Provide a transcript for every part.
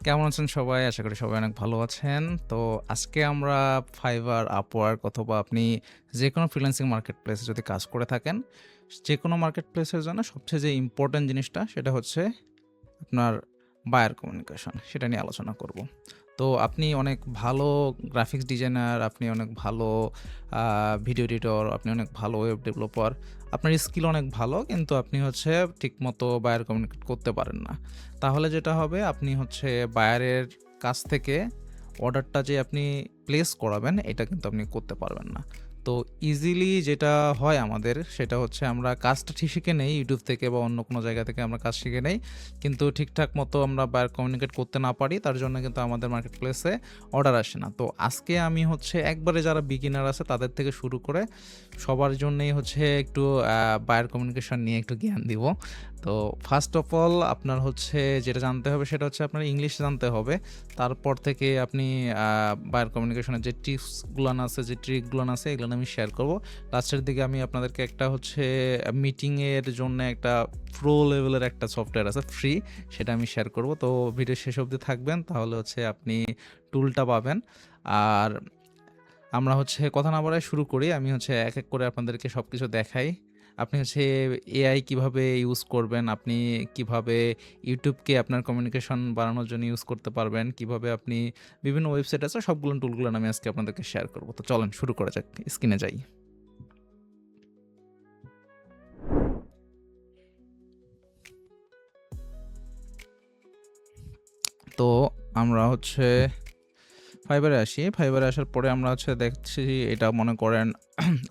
কেমন আছেন সবাই? আশা করি সবাই অনেক ভালো আছেন। তো আজকে আমরা Fiverr, Upwork অথবা আপনি যেকোনো ফ্রিল্যান্সিং মার্কেট প্লেসে যদি কাজ করে থাকেন, যেকোনো মার্কেট প্লেসের জন্য সবচেয়ে যে ইম্পোর্টেন্ট জিনিসটা সেটা হচ্ছে আপনার বায়ার কমিউনিকেশন। সেটা নিয়ে আলোচনা করব। তো আপনি অনেক ভালো গ্রাফিক্স ডিজাইনার, আপনি অনেক ভালো আ ভিডিও এডিটর, আপনি অনেক ভালো ওয়েব ডেভেলপার। আপনার স্কিল অনেক ভালো কিন্তু আপনি হচ্ছে ঠিকমতো বায়ার কমিউনিকেট করতে পারেন না। তাহলে যেটা হবে আপনি হচ্ছে বায়ারের কাছ থেকে অর্ডারটা যে আপনি প্লেস করাবেন এটা কিন্তু আপনি করতে পারবেন না। তো ইজিলি যেটা হয় আমাদের সেটা হচ্ছে আমরা কাজটা ঠিক শিখে নেই YouTube থেকে বা অন্য কোনো জায়গা থেকে আমরা কাজ শিখে নেই। কিন্তু ঠিকঠাক মতো আমরা বায়ার কমিউনিকেট করতে না পারি তার জন্য কিন্তু আমাদের মার্কেট প্লেসে অর্ডার আসে না। তো আজকে আমি হচ্ছে একবারে যারা বিগিনার আছে তাদের থেকে শুরু করে সবার জন্যই হচ্ছে একটু বায়ার কমিউনিকেশন নিয়ে একটু জ্ঞান দিব। তো ফার্স্ট অফ অল আপনার হচ্ছে যেটা জানতে হবে সেটা হচ্ছে আপনার ইংলিশ জানতে হবে। তারপর থেকে আপনি বায়ার কমিউনিকেশনের যে টিপসগুলান আছে, যে ট্রিকগুলান আছে এগুলান আমি শেয়ার করব। লাস্টের দিকে আমি আপনাদেরকে একটা হচ্ছে মিটিংয়ের জন্য একটা প্রো লেভেলের একটা সফটওয়্যার আছে ফ্রি, সেটা আমি শেয়ার করব। তো ভিডিও শেষ অবধি থাকবেন তাহলে হচ্ছে আপনি টুলটা পাবেন। আর আমরা হচ্ছে কথা না বাড়ায় শুরু করি। আমি হচ্ছে এক, এক করে আপনাদেরকে সবকিছু দেখাই। আপনি হচ্ছে এআই কিভাবে ইউজ করবেন, আপনি কিভাবে ইউটিউবকে আপনার কমিউনিকেশন বাড়ানোর জন্য ইউজ করতে পারবেন, কিভাবে আপনি বিভিন্ন ওয়েবসাইট আছে সবগুলো টুলগুলো আমি আজকে আপনাদেরকে শেয়ার করব। তো চলেন শুরু করা যাক। স্ক্রিনে যাই। তো আমরা হচ্ছে ফাইবারে আসি। ফাইবারে আসার পরে আমরা হচ্ছে দেখছি এটা মনে করেন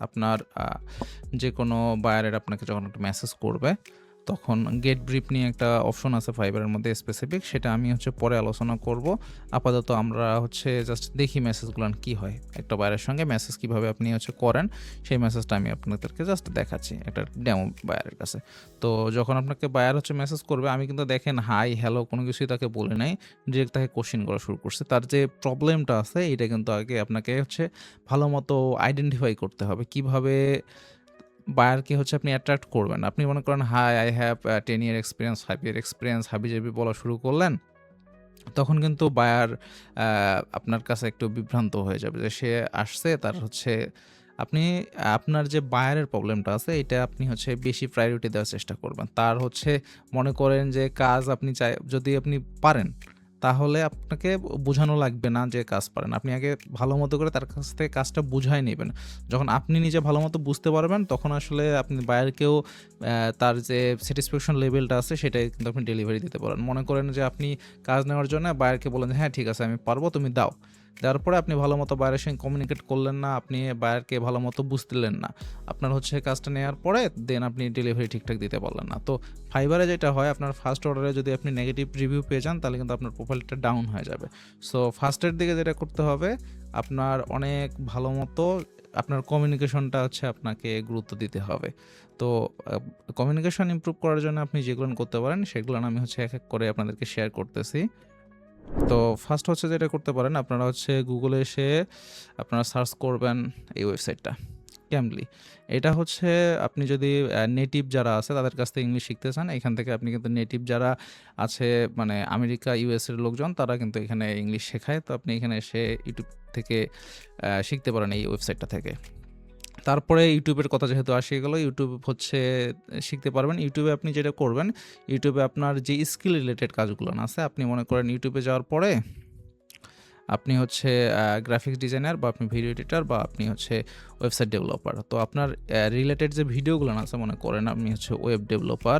আপনার যেকোনো বায়ারের আপনাকে যখন একটা মেসেজ করবে, তখন গেট ব্রিফ নিয়ে একটা অপশন আছে ফাইবারের মধ্যে স্পেসিফিক, সেটা আমি হচ্ছে পরে আলোচনা করব। আপাতত আমরা হচ্ছে জাস্ট দেখি মেসেজগুলান কি হয়। একটা বায়ারের সঙ্গে মেসেজ কিভাবে আপনি হচ্ছে করেন, সেই মেসেজটা আমি আপনাদেরকে জাস্ট দেখাচ্ছি একটা ডেমো বায়ারের কাছে। তো যখন আপনাকে বায়ার হচ্ছে মেসেজ করবে, আমি কিন্তু দেখেন হাই, হ্যালো কোনো কিছুই তাকে বলি নাই। ডিরেক্ট তাকে কোশ্চেন করা শুরু করছে। তার যে প্রবলেমটা আছে এটা কিন্তু আগে আপনাকে হচ্ছে ভালোমতো আইডেন্টিফাই করতে হবে। কিভাবে বায়ারকে হচ্ছে আপনি অ্যাট্রাক্ট করবেন। আপনি মনে করেন hi, I have 10 year experience, 5 year experience হাবিজাবি বলা শুরু করলেন। তখন কিন্তু বায়ার আপনার কাছে একটু বিভ্রান্ত হয়ে যাবে যে সে আসছে তার হচ্ছে আপনি আপনার যে বায়ারের প্রবলেমটা আছে এটা আপনি হচ্ছে বেশি প্রায়োরিটি দেওয়ার চেষ্টা করবেন। তার হচ্ছে মনে করেন যে কাজ আপনি যদি আপনি পারেন তাহলে আপনাকে বোঝানো লাগবে না যে কাজ পারেন। আপনি আগে ভালোমতো করে তার কাছ থেকে কাজটা বুঝায় নিবেন। যখন আপনি নিজে ভালোমতো বুঝতে পারবেন তখন আসলে আপনি বায়ারকেও তার যে স্যাটিসফ্যাকশন লেভেলটা আছে সেটাই কিন্তু আপনি ডেলিভারি দিতে পারেন। মনে করেন যে আপনি কাজ নেওয়ার জন্য বায়ারকে বললেন যে, "হ্যাঁ, ঠিক আছে আমি পারবো, তুমি দাও।" দেওয়ার পরে আপনি ভালোমতো বায়ারের সঙ্গে কমিউনিকেট করলেন না, আপনি বায়ারকে ভালোমতো বুঝতে দিলেন না। আপনার হচ্ছে কাজটা নেওয়ার পরে দেন আপনি ডেলিভারি ঠিকঠাক দিতে পারলেন না। তো ফাইবারে যেটা হয় আপনার ফার্স্ট অর্ডারে যদি আপনি নেগেটিভ রিভিউ পেয়ে যান তাহলে কিন্তু আপনার প্রোফাইলটা ডাউন হয়ে যাবে। সো ফার্স্টের দিকে যেটা করতে হবে আপনার অনেক ভালোমতো আপনার কমিউনিকেশনটা হচ্ছে আপনাকে গুরুত্ব দিতে হবে। তো আ কমিউনিকেশন ইমপ্রুভ করার জন্য আপনি যেগুলান করতে পারেন সেগুলান আমি হচ্ছে এক, এক করে আপনাদেরকে শেয়ার করতেছি। তো ফার্স্ট হচ্ছে যেটা করতে পারেন আপনারা হচ্ছে Google এ এসে আপনারা সার্চ করবেন এই ওয়েবসাইটটা Cambly। এটা হচ্ছে আপনি যদি নেটিভ যারা আছে তাদের কাছ থেকে ইংলিশ শিখতে চান, এখান থেকে আপনি কিন্তু নেটিভ যারা আছে মানে আমেরিকা, ইউএস এর লোকজন তারা কিন্তু এখানে ইংলিশ শেখায়। তো আপনি এখানে এসে YouTube থেকে শিখতে পারেন এই ওয়েবসাইটটা থেকে। তারপরে ইউটিউবের কথা যেহেতু আসে গেল, ইউটিউব হচ্ছে শিখতে পারবেন। ইউটিউবে আপনি যেটা করবেন, ইউটিউবে আপনার যে স্কিল রিলেটেড কাজগুলো আছে, আপনি মনে করেন ইউটিউবে যাওয়ার পরে আপনি হচ্ছে গ্রাফিক্স ডিজাইনার বা আপনি ভিডিও এডিটর বা আপনি হচ্ছে ওয়েবসাইট ডেভেলপার। তো আপনার রিলেটেড যে ভিডিওগুলো আছে মনে করেন আপনি হচ্ছে ওয়েব ডেভেলপার,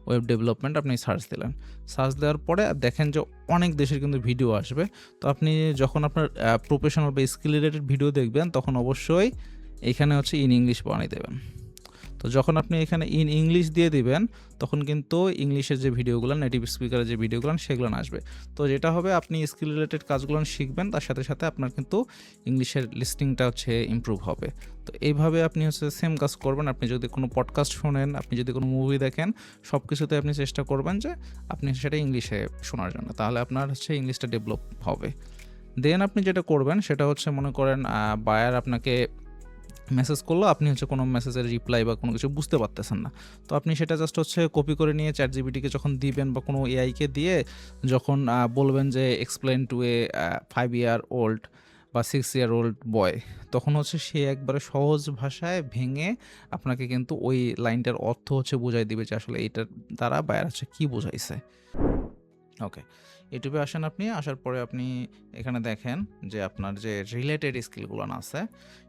ওয়েব ডেভেলপমেন্ট আপনি সার্চ দিলেন। সার্চ দেওয়ার পরে দেখেন যে অনেক দেশের কিন্তু ভিডিও আসবে। তো আপনি যখন আপনার প্রফেশনাল বা স্কিল রিলেটেড ভিডিও দেখবেন তখন অবশ্যই এখানে হচ্ছে ইন ইংলিশ বানিয়ে দেবেন। তো যখন আপনি এখানে ইন ইংলিশ দিয়ে দিবেন তখন কিন্তু ইংলিশের যে ভিডিওগুলো নেটিভ স্পিকারের যে ভিডিওগুলো সেগুলো আসবে। তো যেটা হবে আপনি স্কিল রিলেটেড কাজগুলো শিখবেন, তার সাথে সাথে আপনার কিন্তু ইংলিশের লিসনিংটা হচ্ছে ইমপ্রুভ হবে। তো এইভাবে আপনি হচ্ছে সেম কাজ করবেন। আপনি যদি কোনো পডকাস্ট শোনেন, আপনি যদি কোনো মুভি দেখেন, সব কিছুতে আপনি চেষ্টা করবেন যে আপনি সেটা ইংলিশে শোনার জন্য, তাহলে আপনার হচ্ছে ইংলিশটা ডেভেলপ হবে। দেন আপনি যেটা করবেন সেটা হচ্ছে মনে করেন বায়ার আপনাকে মেসেজ করলো, আপনি হচ্ছে কোনো মেসেজের রিপ্লাই বা কোনো কিছু বুঝতে পারতেছেন না। তো আপনি সেটা জাস্ট হচ্ছে কপি করে নিয়ে ChatGPT-কে যখন দিবেন বা কোনো AI-কে দিয়ে যখন বলবেন যে এক্সপ্লেইন টু এ 5 ইয়ার ওল্ড বা 6 ইয়ার ওল্ড বয়, তখন হচ্ছে সে একবারে সহজ ভাষায় ভেঙে আপনাকে কিন্তু ওই লাইনটার অর্থ হচ্ছে বুঝাই দিবে যে আসলে এইটার দ্বারা বায়ার হচ্ছে কী বুঝাইছে। ওকে। ইউটিউবে আসেন আপনি, আসার পরে আপনি এখানে দেখেন যে আপনার যে রিলেটেড স্কিলগুলান আছে,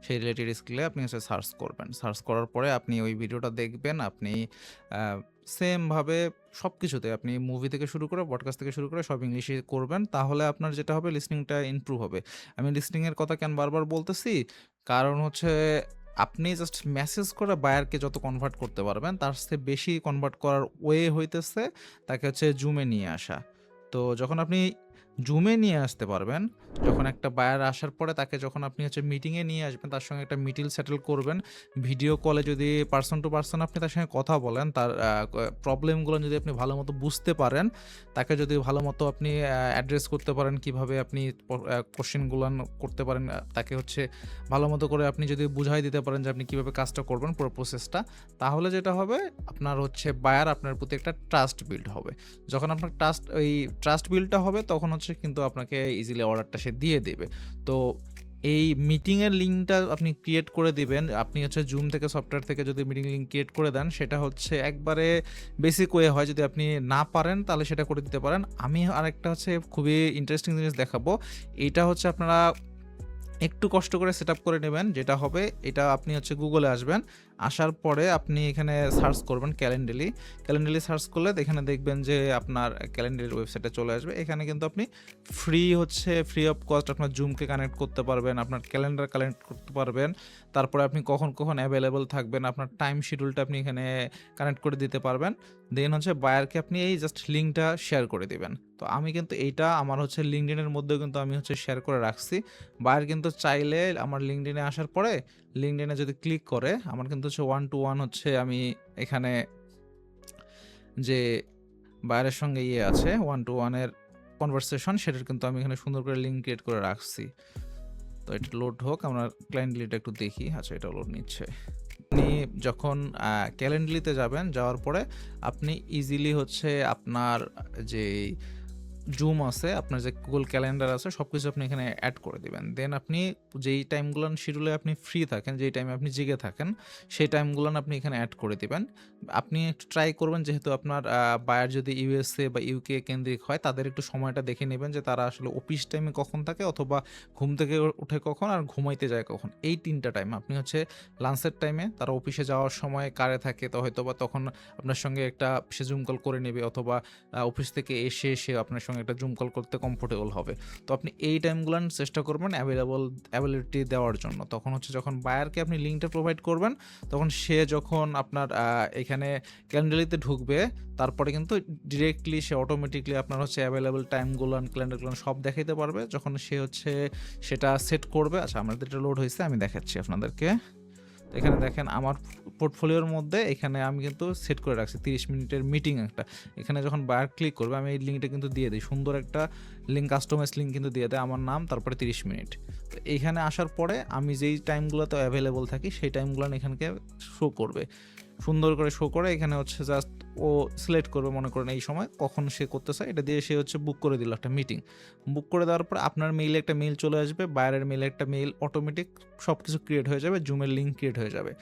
সেই রিলেটেড স্কিলে আপনি হচ্ছে সার্চ করবেন। সার্চ করার পরে আপনি ওই ভিডিওটা দেখবেন। আপনি সেমভাবে সবকিছুতে আপনি মুভি থেকে শুরু করে, পডকাস্ট থেকে শুরু করে সব ইংলিশে করবেন। তাহলে আপনার যেটা হবে লিসনিংটা ইমপ্রুভ হবে। আমি লিসনিংয়ের কথা কেন বারবার বলতেছি? কারণ হচ্ছে আপনি জাস্ট মেসেজ করে বায়ারকে যত কনভার্ট করতে পারবেন, তার চেয়ে বেশি কনভার্ট করার ওয়ে হইতেছে তাকে হচ্ছে জুমে নিয়ে আসা। তো যখন আপনি জুমে নিয়ে আসতে পারবেন, যখন একটা বায়ার আসার পরে তাকে যখন আপনি হচ্ছে মিটিংয়ে নিয়ে আসবেন, তার সঙ্গে একটা মিটিং সেটেল করবেন। ভিডিও কলে যদি পারসন টু পারসন আপনি তার সঙ্গে কথা বলেন, তার প্রবলেমগুলো যদি আপনি ভালো মতো বুঝতে পারেন, তাকে যদি ভালো মতো আপনি অ্যাড্রেস করতে পারেন, কিভাবে আপনি কোশ্চেনগুলান করতে পারেন, তাকে হচ্ছে ভালো মতো করে আপনি যদি বুঝাই দিতে পারেন যে আপনি কিভাবে কাজটা করবেন পুরো প্রসেসটা, তাহলে যেটা হবে আপনার হচ্ছে বায়ার আপনার প্রতি একটা ট্রাস্ট বিল্ড হবে। যখন আপনার ট্রাস্ট বিল্ডটা হবে তখন হচ্ছে কিন্তু আপনাকে ইজিলি অর্ডারটা সে দিয়ে দেবে। তো এই মিটিংয়ের লিঙ্কটা আপনি ক্রিয়েট করে দিবেন। আপনি হচ্ছে জুম থেকে সফটওয়্যার থেকে যদি মিটিং লিঙ্ক ক্রিয়েট করে দেন, সেটা হচ্ছে একবারে বেসিক ওয়ে হয়। যদি আপনি না পারেন তাহলে সেটা করে দিতে পারেন। আমি আরেকটা হচ্ছে খুবই ইন্টারেস্টিং জিনিস দেখাবো। এইটা হচ্ছে আপনারা একটু কষ্ট করে সেটআপ করে নেবেন। যেটা হবে, এটা আপনি হচ্ছে গুগলে আসবেন। আসার পরে আপনি এখানে সার্চ করবেন ক্যালেন্ডালি। ক্যালেন্ডালি সার্চ করলে এখানে দেখবেন যে আপনার ক্যালেন্ডারির ওয়েবসাইটে চলে আসবে। এখানে কিন্তু আপনি ফ্রি অফ কস্ট আপনার জুমকে কানেক্ট করতে পারবেন, আপনার ক্যালেন্ডার কানেক্ট করতে পারবেন। তারপরে আপনি কখন অ্যাভেলেবল থাকবেন, আপনার টাইম শিডিউলটা আপনি এখানে কানেক্ট করে দিতে পারবেন। দেন হচ্ছে বায়ারকে আপনি এই জাস্ট লিঙ্কটা শেয়ার করে দিবেন। তো আমি কিন্তু এইটা আমার হচ্ছে লিঙ্কডইনের মধ্যেও কিন্তু আমি হচ্ছে শেয়ার করে রাখছি। বায়ার কিন্তু চাইলে আমার লিঙ্কডইনে আসার পরে লিঙ্কডইনে যদি ক্লিক করে, আমার কিন্তু হচ্ছে 1 to 1 হচ্ছে আমি এখানে যে বায়ারের সঙ্গে আছে 1 to 1 এর কনভারসেশন, সেটার কিন্তু আমি এখানে সুন্দর করে লিঙ্ক ক্রিয়েট করে রাখছি। তো এটা লোড হোক, আমরা ক্যালেন্ডারিটা একটু দেখি। আচ্ছা, এটা লোড নিচ্ছে। আপনি যখন ক্যালেন্ডারিতে যাবেন, যাওয়ার পরে আপনি ইজিলি হচ্ছে আপনার যে জুম আছে, আপনার যে গুগল ক্যালেন্ডার আছে, সবকিছু আপনি এখানে অ্যাড করে দিবেন। দেন আপনি যেই টাইমগুলো শিডিউলে আপনি ফ্রি থাকেন, যেই টাইমে আপনি জেগে থাকেন, সেই টাইমগুলো আপনি এখানে অ্যাড করে দিবেন। আপনি একটু ট্রাই করবেন, যেহেতু আপনার বায়ার যদি ইউএসএ বা ইউকে কেন্দ্রিক হয়, তাদের একটু সময়টা দেখে নেবেন যে তারা আসলে অফিস টাইমে কখন থাকে, অথবা ঘুম থেকে উঠে কখন আর ঘুমাইতে যায় কখন। এই 3টা টাইম আপনি হচ্ছে লাঞ্চের টাইমে, তারা অফিসে যাওয়ার সময় কারে থাকে, তো হয়তো বা তখন আপনার সঙ্গে একটা সে জুম কল করে নেবে, অথবা অফিস থেকে এসে আপনার সঙ্গে একটা জুম কল করতে কমফোর্টেবল হবে। তো আপনি এই টাইমগুলো চেষ্টা করবেন অ্যাভেলেবিলিটি দেওয়ার জন্য। তখন হচ্ছে যখন বায়ারকে আপনি লিঙ্কটা প্রোভাইড করবেন, তখন সে যখন আপনার এখানে ক্যালেন্ডারিতে ঢুকবে, তারপরে কিন্তু ডিরেক্টলি সে অটোমেটিকলি আপনার হচ্ছে অ্যাভেলেবল টাইমগুলান, ক্যালেন্ডারগুলান সব দেখাইতে পারবে যখন সে হচ্ছে সেটা সেট করবে। আচ্ছা, আমাদের এটা লোড হয়েছে, আমি দেখাচ্ছি আপনাদেরকে। এখানে দেখেন আমার পোর্টফোলিওর মধ্যে এখানে আমি কিন্তু সেট করে রাখছি 30 মিনিটের মিটিং একটা। এখানে যখন বায়ার ক্লিক করবে, আমি এই লিঙ্কটা কিন্তু দিয়ে দিই, সুন্দর একটা লিঙ্ক, কাস্টমাইজ লিঙ্ক কিন্তু দিয়ে দেয়, আমার নাম তারপরে 30 মিনিট। তো এইখানে আসার পরে আমি যেই টাইমগুলোতে অ্যাভেলেবল থাকি, সেই টাইমগুলো এখানকে শো করবে, সুন্দর করে শো করে। এখানে হচ্ছে জাস্ট ও সিলেক্ট করবে, মনে করেন এই সময় কখন সে করতে চায়, এটা দিয়ে সে হচ্ছে বুক করে দিল একটা মিটিং। বুক করে দেওয়ার পর আপনার মেইলে একটা মেইল চলে আসবে, বায়ারের মেইলে একটা মেইল, অটোমেটিক সব কিছু ক্রিয়েট হয়ে যাবে, জুমের লিঙ্ক ক্রিয়েট হয়ে যাবে।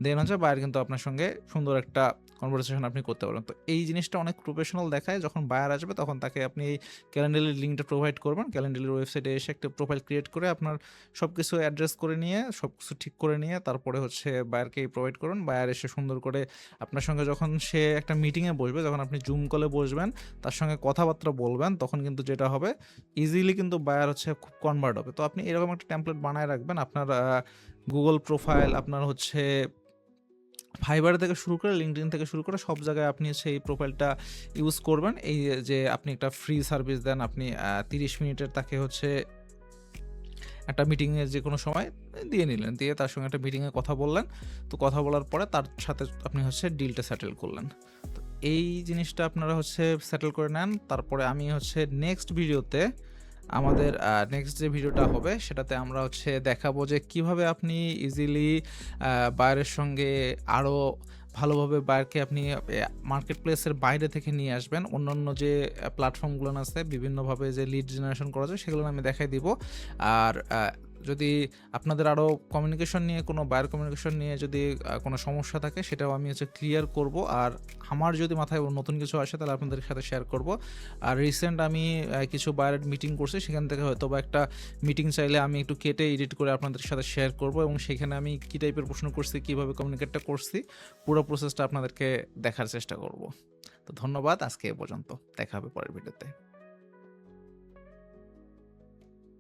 দেন হচ্ছে বায়ার কিন্তু আপনার সঙ্গে সুন্দর একটা কনভারসেশন আপনি করতে পারবেন। তো এই জিনিসটা অনেক প্রফেশনাল দেখায়। যখন বায়ার আসবে তখন তাকে আপনি এই ক্যালেন্ডারির লিঙ্কটা প্রোভাইড করবেন। ক্যালেন্ডারির ওয়েবসাইটে এসে একটা প্রোফাইল ক্রিয়েট করে আপনার সব কিছু অ্যাড্রেস করে নিয়ে, সব কিছু ঠিক করে নিয়ে, তারপরে হচ্ছে বায়ারকে প্রোভাইড করুন। বায়ার এসে সুন্দর করে আপনার সঙ্গে যখন সে একটা মিটিংয়ে বসবে, যখন আপনি জুম কলে বসবেন, তার সঙ্গে কথাবার্তা বলবেন, তখন কিন্তু যেটা হবে, ইজিলি কিন্তু বায়ার হচ্ছে খুব কনভার্ট হবে। তো আপনি এরকম একটা টেমপ্লেট বানায় রাখবেন। আপনার গুগল প্রোফাইল, আপনার হচ্ছে ফাইবার থেকে শুরু করে, লিঙ্কডইন থেকে শুরু করে সব জায়গায় আপনি সেই প্রোফাইলটা ইউজ করবেন। এই যে আপনি একটা ফ্রি সার্ভিস দেন, আপনি 30 মিনিটের তাকে হচ্ছে একটা মিটিংয়ে যে কোনো সময় দিয়ে নিলেন, দিয়ে তার সঙ্গে একটা মিটিংয়ে কথা বললেন। তো কথা বলার পরে তার সাথে আপনি হচ্ছে ডিলটা সেটেল করলেন। তো এই জিনিসটা আপনারা হচ্ছে সেটেল করে নেন। তারপরে আমি হচ্ছে নেক্সট ভিডিওতে আমাদের নেক্সট যে ভিডিওটা হবে সেটাতে আমরা হচ্ছে দেখাবো যে কিভাবে আপনি ইজিলি বায়ারের সঙ্গে আরো ভালোভাবে বায়ারকে আপনি মার্কেট প্লেসের বাইরে থেকে নিয়ে আসবেন। অন্যান্য যে প্ল্যাটফর্মগুলো আছে বিভিন্নভাবে যে লিড জেনারেশন করা যায় সেগুলো আমি দেখাই দিব। আর যদি আপনাদের আরও কমিউনিকেশন নিয়ে কোনো বায়ার কমিউনিকেশন নিয়ে যদি কোনো সমস্যা থাকে সেটাও আমি হচ্ছে ক্লিয়ার করব। আর আমার যদি মাথায় নতুন কিছু আসে তাহলে আপনাদের সাথে শেয়ার করব। আর রিসেন্ট আমি কিছু বায়ারের মিটিং করছি, সেখান থেকে হয়তো বা একটা মিটিং চাইলে আমি একটু কেটে এডিট করে আপনাদের সাথে শেয়ার করব, এবং সেখানে আমি কী টাইপের প্রশ্ন করছি, কীভাবে কমিউনিকেটটা করছি, পুরো প্রসেসটা আপনাদেরকে দেখার চেষ্টা করব। তো ধন্যবাদ, আজকে এ পর্যন্ত। দেখা হবে পরের ভিডিওতে।